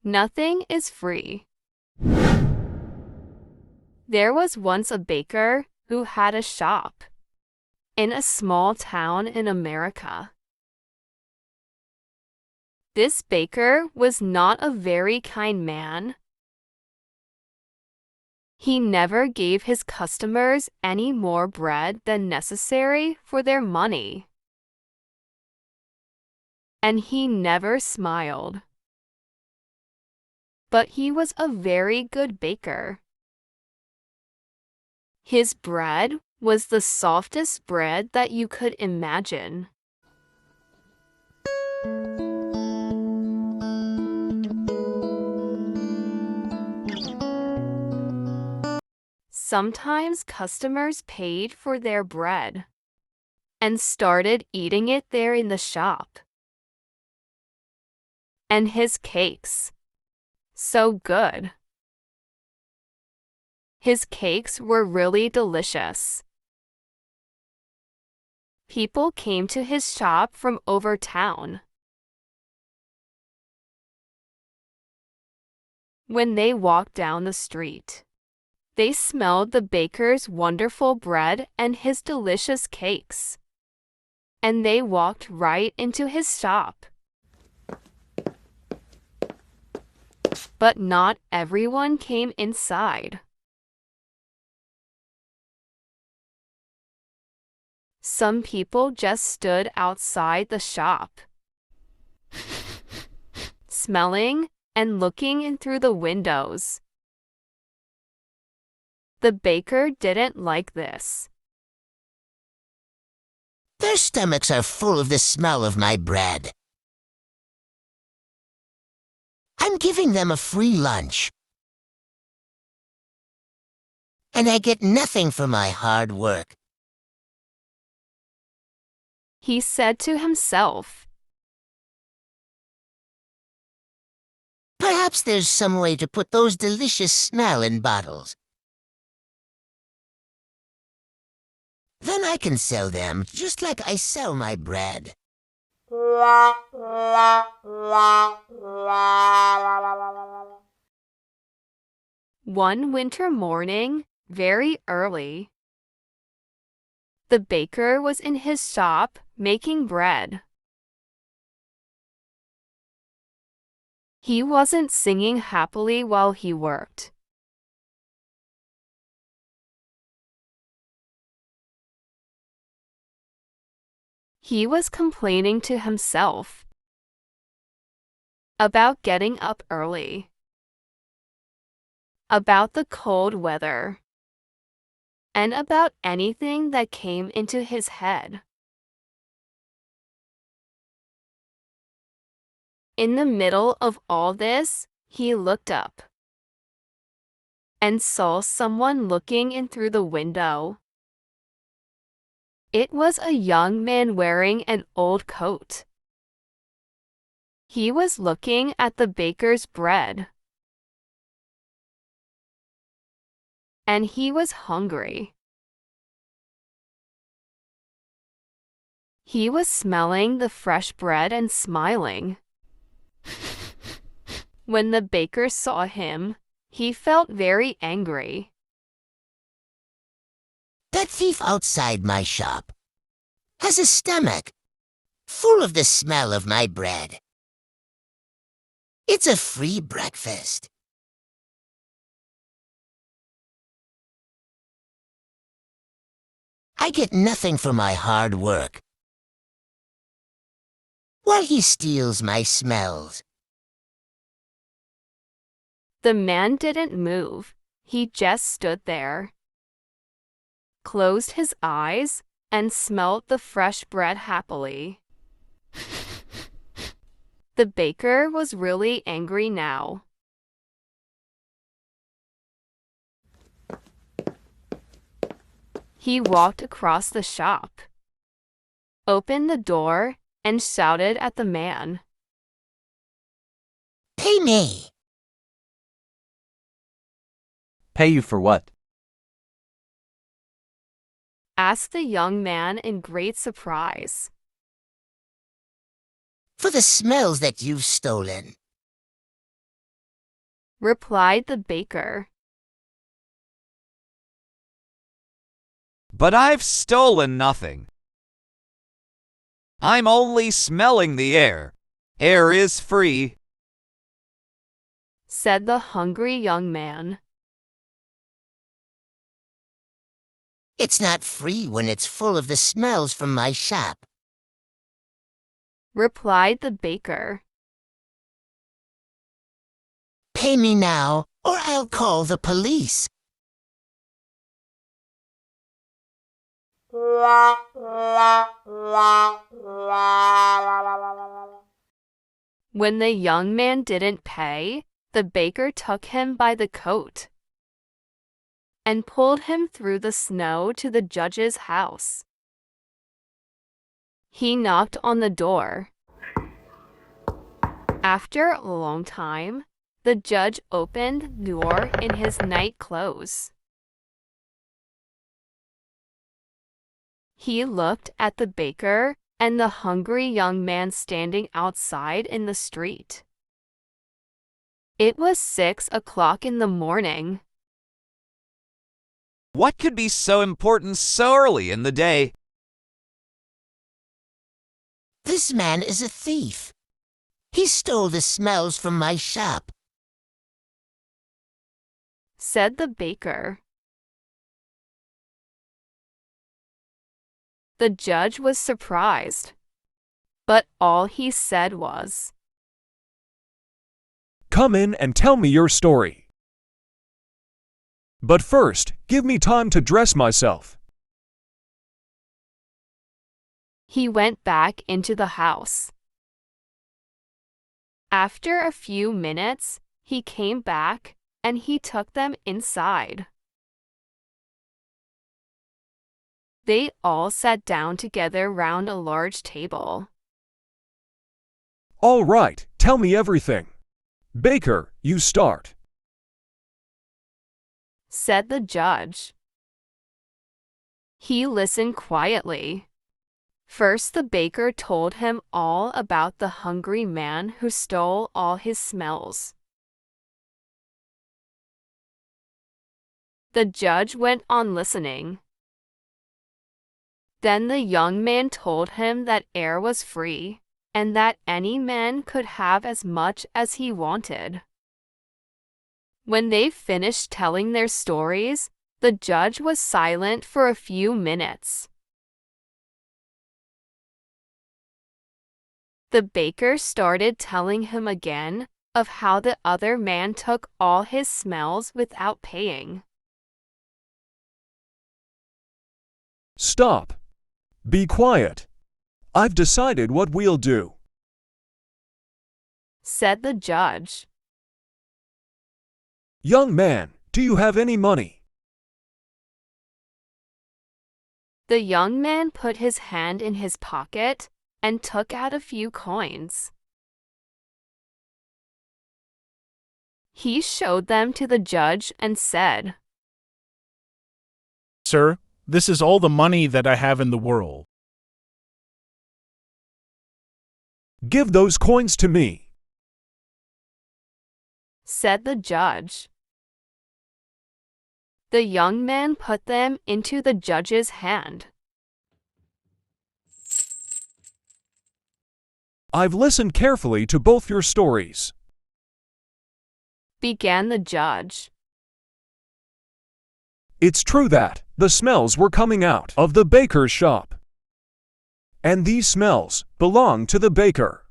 Nothing is free. There was once a baker who had a shop in a small town in America. This baker was not a very kind man. He never gave his customers any more bread than necessary for their money. And he never smiled. But he was a very good baker. His bread was the softest bread that you could imagine. Sometimes customers paid for their bread and started eating it there in the shop. And his cakes, so good. His cakes were really delicious. People came to his shop from over town. When they walked down the street, they smelled the baker's wonderful bread and his delicious cakes. And they walked right into his shop. But not everyone came inside. Some people just stood outside the shop, smelling and looking in through the windows. The baker didn't like this. Their stomachs are full of the smell of my bread. I'm giving them a free lunch. And I get nothing for my hard work. He said to himself. Perhaps there's some way to put those delicious smell in bottles. Then I can sell them just like I sell my bread. One winter morning, very early, the baker was in his shop making bread. He wasn't singing happily while he worked. He was complaining to himself about getting up early, about the cold weather, and about anything that came into his head. In the middle of all this, he looked up and saw someone looking in through the window. It was a young man wearing an old coat. He was looking at the baker's bread. And he was hungry. He was smelling the fresh bread and smiling. When the baker saw him, he felt very angry. That thief outside my shop has a stomach full of the smell of my bread. It's a free breakfast. I get nothing for my hard work, while he steals my smells. The man didn't move. He just stood there, closed his eyes, and smelled the fresh bread happily. The baker was really angry now. He walked across the shop, opened the door, and shouted at the man. Pay me. Pay you for what? Asked the young man in great surprise. For the smells that you've stolen. replied the baker. But I've stolen nothing. I'm only smelling the air. Air is free, said the hungry young man. It's not free when it's full of the smells from my shop, replied the baker. Pay me now, or I'll call the police. When the young man didn't pay, the baker took him by the coat and pulled him through the snow to the judge's house. He knocked on the door. After a long time, the judge opened the door in his night clothes. He looked at the baker and the hungry young man standing outside in the street. It was 6 o'clock in the morning. What could be so important so early in the day? This man is a thief. He stole the smells from my shop, said the baker. The judge was surprised, but all he said was, "Come in and tell me your story. But first, give me time to dress myself." He went back into the house. After a few minutes, he came back and he took them inside. They all sat down together round a large table. "All right, tell me everything. Baker, you start," said the judge. He listened quietly. First, the baker told him all about the hungry man who stole all his smells. The judge went on listening. Then the young man told him that air was free, and that any man could have as much as he wanted. When they finished telling their stories, the judge was silent for a few minutes. The baker started telling him again of how the other man took all his smells without paying. "Stop. Be quiet. I've decided what we'll do," said the judge. "Young man, do you have any money?" The young man put his hand in his pocket and took out a few coins. He showed them to the judge and said, "Sir, this is all the money that I have in the world." "Give those coins to me," said the judge. The young man put them into the judge's hand. "I've listened carefully to both your stories," began the judge. "It's true that the smells were coming out of the baker's shop. And these smells belong to the baker.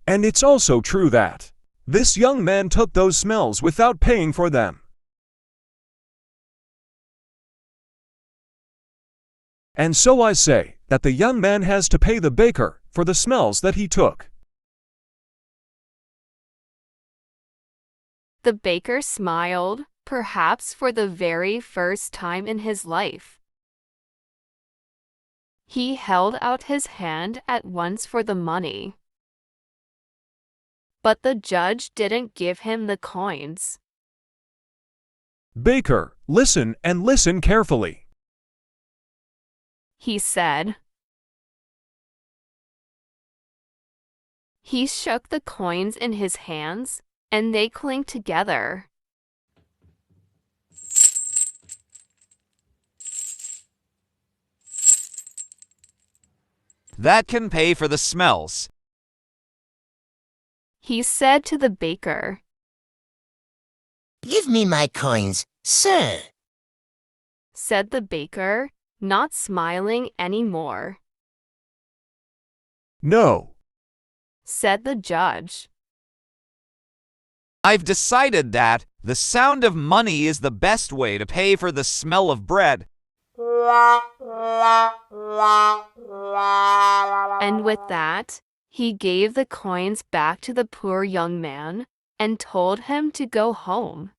And it's also true that this young man took those smells without paying for them. And so I say that the young man has to pay the baker for the smells that he took." The baker smiled, perhaps for the very first time in his life. He held out his hand at once for the money. But the judge didn't give him the coins. "Baker, listen and listen carefully," he said. He shook the coins in his hands, and they clinked together. That can pay for the smells. He said to the baker. Give me my coins, sir. Said the baker, not smiling any more. No. Said the judge. I've decided that the sound of money is the best way to pay for the smell of bread. And with that, he gave the coins back to the poor young man and told him to go home.